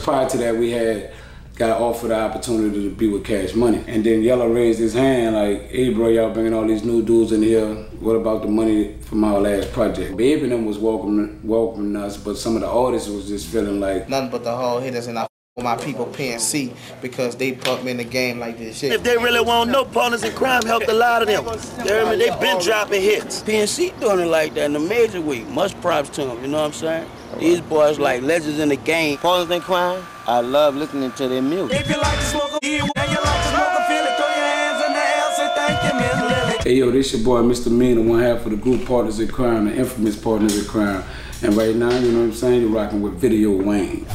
Prior to that, we got offered the opportunity to be with Cash Money. And then Yella raised his hand like, hey bro, y'all bringing all these new dudes in here. What about the money from our last project? Baby and them was welcoming us, but some of the artists was just feeling like nothing but the hard hitters, and I my people PNC because they put me in the game like this shit. If they really want to know, Partners in Crime helped a lot of them. They been dropping hits. PNC doing it like that in a major way. Much props to them, you know what I'm saying? These boys like legends in the game. Partners in Crime, I love listening to their music. If you like to smoke a and you like to smoke a feel it, throw your hands in the air, say thank you, Miss Lily. Hey yo, this your boy Mista Meana, one half of the group Partners in Crime, the infamous Partners in Crime. And right now, you know what I'm saying, you're rocking with Video Wayne.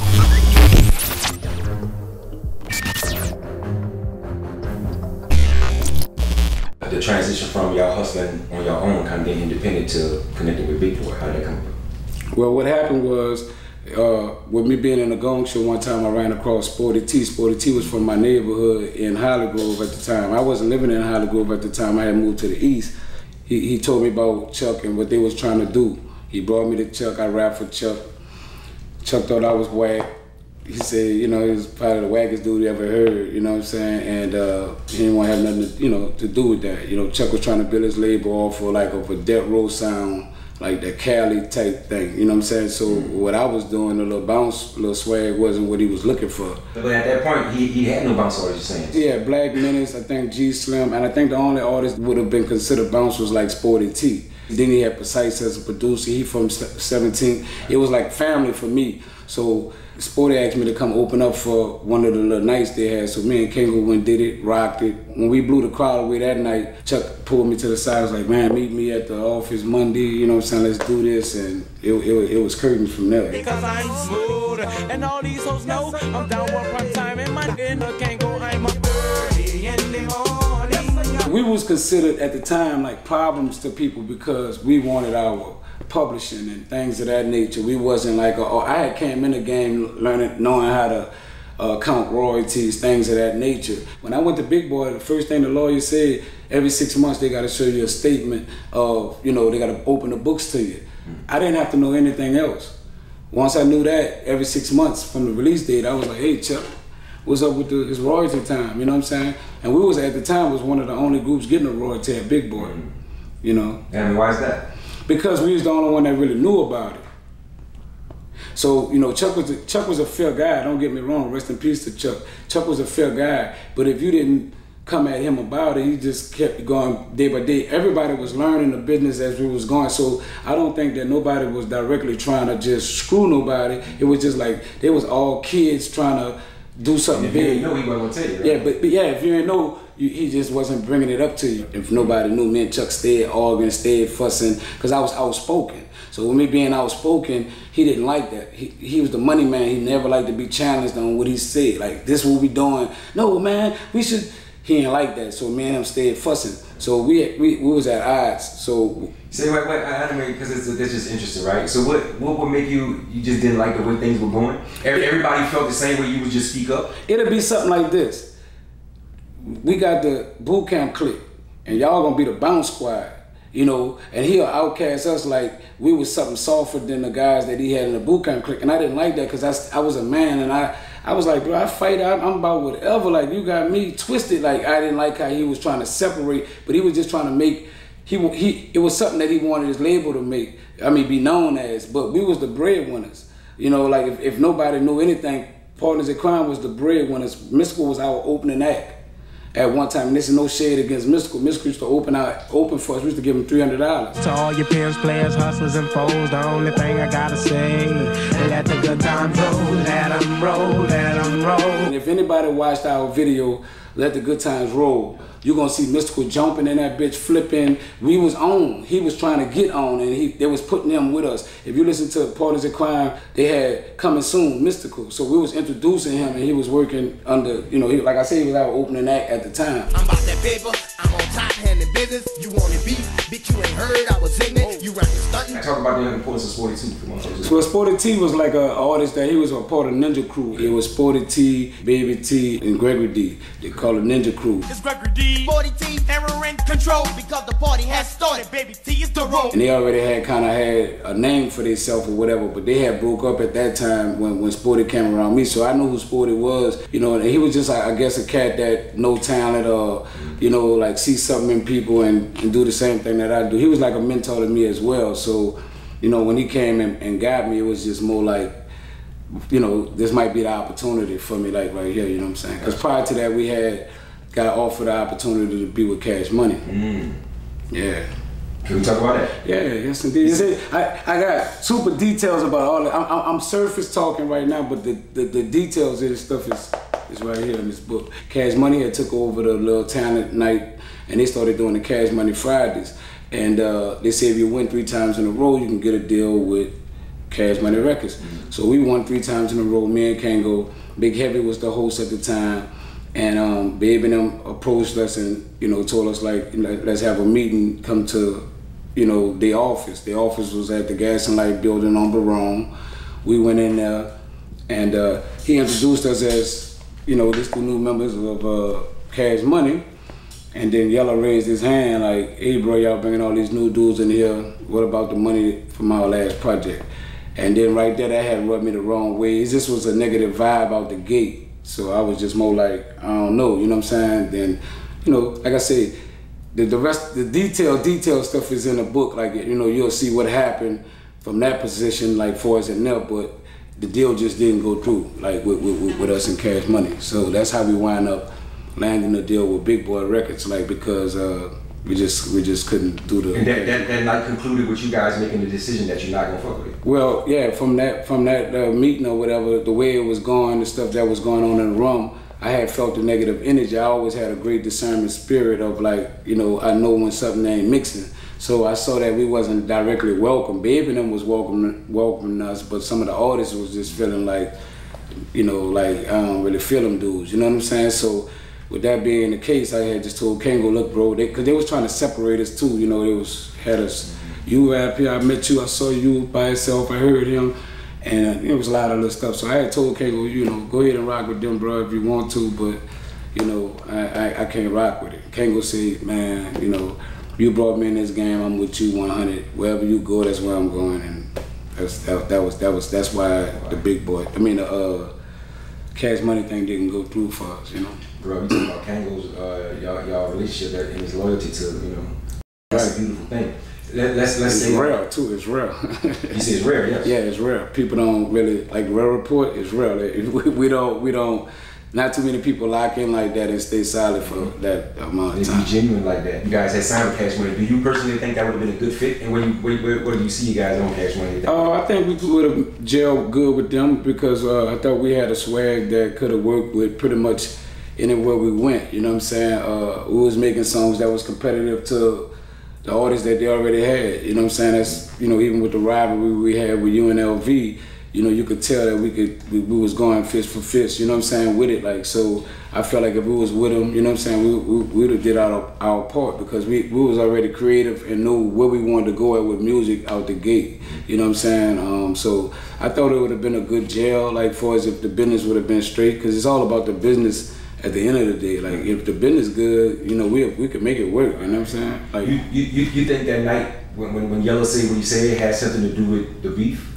The transition from y'all hustling on your own, kind of being independent, to connecting with Big Boy, how did that come about? Well, what happened was, with me being in a gong show one time, I ran across Sporty T. Sporty T was from my neighborhood in Holly Grove at the time. I wasn't living in Holly Grove at the time. I had moved to the east. He told me about Chuck and what they was trying to do. He brought me to Chuck. I rapped for Chuck. Chuck thought I was whack. He said, you know, he was probably the wackest dude he ever heard, you know what I'm saying? And he didn't want to have nothing to, you know, to do with that. You know, Chuck was trying to build his label off of a death row sound, like the Cali type thing, you know what I'm saying? So what I was doing, the little bounce, little swag wasn't what he was looking for. But at that point, he had no bounce artists, you're saying? Yeah, Black Menace, I think G Slim, and I think the only artist would have been considered bounce was like Sporty T. Then he had Precise as a producer, he from 17. It was like family for me. So Sporty asked me to come open up for one of the little nights they had. So me and Kango went, did it, rocked it. When we blew the crowd away that night, Chuck pulled me to the side, was like, man, meet me at the office Monday, you know what I'm saying, let's do this. And it was curtains from there. Because I'm smooth, and all these hoes know I'm down one part time, and my dinner can't go, I'm up early in the morning. We was considered at the time like problems to people because we wanted our publishing and things of that nature. We wasn't like, I had came in the game knowing how to count royalties, things of that nature. When I went to Big Boy, the first thing the lawyer said, every 6 months they got to show you a statement of, you know, they got to open the books to you. I didn't have to know anything else. Once I knew that, every 6 months from the release date, I was like, hey Chuck, what's up with his royalty time, you know what I'm saying? And we was, at the time, was one of the only groups getting a royalty at Big Boy, you know? And why is that? Because we was the only one that really knew about it. So, you know, Chuck was a fair guy, don't get me wrong, rest in peace to Chuck. Chuck was a fair guy, but if you didn't come at him about it, he just kept going day by day. Everybody was learning the business as we was going, so I don't think that nobody was directly trying to just screw nobody. It was just like, they was all kids trying to do something big. If you didn't know, he wasn't gonna tell you, right? Yeah, but yeah, if you didn't know, he just wasn't bringing it up to you. If nobody knew, me and Chuck stayed arguing, stayed fussing, because I was outspoken. So with me being outspoken, he didn't like that. He was the money man. He never liked to be challenged on what he said. Like, this what we doing. No, man, we should. He didn't like that. So me and him stayed fussing. So we was at odds. So. Say, wait, I mean, because that's just interesting, right? So what would make you just didn't like the way things were going? Everybody felt the same way, you would just speak up? It'll be something like this. We got the boot camp clique, and y'all gonna be the bounce squad, you know, and he'll outcast us like we was something softer than the guys that he had in the boot camp clique, and I didn't like that because I was a man, and I was like, bro, I fight, I'm about whatever, like you got me twisted. Like, I didn't like how he was trying to separate, but he was just trying to make, it was something that he wanted his label to make, be known as, but we was the breadwinners. You know, like if nobody knew anything, Partners in Crime was the breadwinners. Mystical was our opening act. At one time, and this is no shade against Mystical. Mystical used to open for us. We used to give him $300. To all your peers, players, hustlers, and foes, the only thing I gotta say, let the good times roll, let them roll, let them roll. And if anybody watched our video, Let the Good Times Roll, you're gonna see Mystical jumping in that bitch, flipping. We was on. He was trying to get on, and they was putting them with us. If you listen to Partners in Crime, they had Coming Soon, Mystical. So we was introducing him, and he was working under, you know, like I said, he was our opening act at the time. I'm about that paper, I'm on Tired handling business, you wanted beef, bitch, you ain't heard, I was in it, you rapping stunting. I talk about the importance of Sporty T. Well, Sporty T was like an artist that he was a part of Ninja Crew. It was Sporty T, Baby T, and Gregory D. They call it Ninja Crew. It's Gregory D, Sporty T, error in control, because the party has started, Baby T is the role. And they already had kind of had a name for themselves or whatever, but they had broke up at that time when Sporty came around me, so I knew who Sporty was, you know, and he was just, I guess, a cat that no talent or, you know, like see something in people and do the same thing that I do. He was like a mentor to me as well, so, you know, when he came and got me, it was just more like, you know, this might be the opportunity for me, like right here, you know what I'm saying? Because prior to that, we had got offered the opportunity to be with Cash Money. Yeah. Can we talk about that? Yeah, yes indeed. I got super details about all that. I'm surface talking right now, but the details of this stuff is right here in this book. Cash Money had took over the little talent night, and they started doing the Cash Money Fridays. And they say if you win 3 times in a row, you can get a deal with Cash Money Records. So we won 3 times in a row. Me and Kango, Big Heavy was the host at the time. And Babe and them approached us and, you know, told us like, you know, let's have a meeting, come to, you know, the office. The office was at the Gas and Light building on Barone. We went in there and he introduced us as, you know, the new members of Cash Money. And then Yella raised his hand like, hey bro, y'all bringing all these new dudes in here. What about the money from our last project? And then right there, that had rubbed me the wrong way. It just was a negative vibe out the gate. So I was just more like, I don't know, you know what I'm saying? Then, you know, like I say, the rest, the detail stuff is in the book. Like, you know, you'll see what happened from that position, like for us and there, but the deal just didn't go through, like with us and Cash Money. So that's how we wind up landing a deal with Big Boy Records, like because we just couldn't do the. And that night concluded with you guys making the decision that you're not gonna fuck with it. Well, yeah, from that meeting or whatever, the way it was going, the stuff that was going on in the room, I had felt the negative energy. I always had a great discernment spirit of like, you know, I know when something ain't mixing. So I saw that we wasn't directly welcome. Babe and them was welcoming us, but some of the artists was just feeling like, you know, like I don't really feel them dudes. You know what I'm saying? So. With that being the case, I had just told Kango, look, bro, because they was trying to separate us too. You know, had us, you rap here, I met you, I saw you by yourself, I heard him, and it was a lot of little stuff. So I had told Kango, you know, go ahead and rock with them, bro, if you want to, but, you know, I can't rock with it. Kango said, man, you know, you brought me in this game, I'm with you 100. Wherever you go, that's where I'm going, and that's why the Big Boy, I mean, the Cash Money thing didn't go through for us, you know. Bro, you talking about Kango's y'all relationship and his loyalty to, you know, that's a beautiful thing. Let's say rare too. It's rare. You say it's rare, yes. Yeah, it's rare. People don't really like Rare Report. It's rare. We don't. Not too many people lock in like that and stay solid for that amount of time. Be genuine like that. You guys had signed with Cash Money. Do you personally think that would have been a good fit? And where do you see you guys on Cash Money? I think we would have gelled good with them because I thought we had a swag that could have worked with pretty much anywhere we went, you know what I'm saying? We was making songs that was competitive to the artists that they already had, you know what I'm saying? That's, you know, even with the rivalry we had with UNLV, you know, you could tell that we was going fist for fist, you know what I'm saying, with it. Like, so I felt like if we was with them, you know what I'm saying, we would have did our part because we was already creative and knew where we wanted to go at with music out the gate, you know what I'm saying? So I thought it would have been a good gel, like, for as if the business would have been straight, because it's all about the business. At the end of the day, like if the business good, you know, we could make it work. You know what I'm saying? Like you think that night when Yellow say when you say it had something to do with the beef?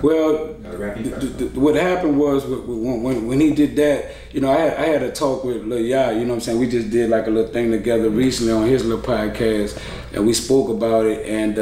Well, what happened was when he did that, you know, I had a talk with Lil Ya. You know what I'm saying? We just did like a little thing together recently on his little podcast, and we spoke about it. And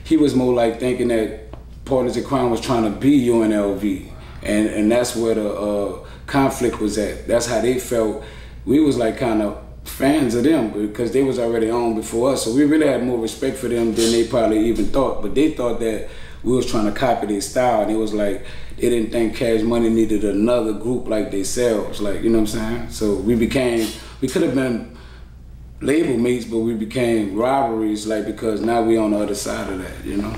he was more like thinking that Partners in Crime was trying to be UNLV, and that's where the conflict was at. That's how they felt. We was like kind of fans of them because they was already on before us, so we really had more respect for them than they probably even thought. But they thought that we was trying to copy their style, and it was like they didn't think Cash Money needed another group like themselves, like, you know what I'm saying? So we could have been label mates, but we became rivalries, like, because now we on the other side of that, you know.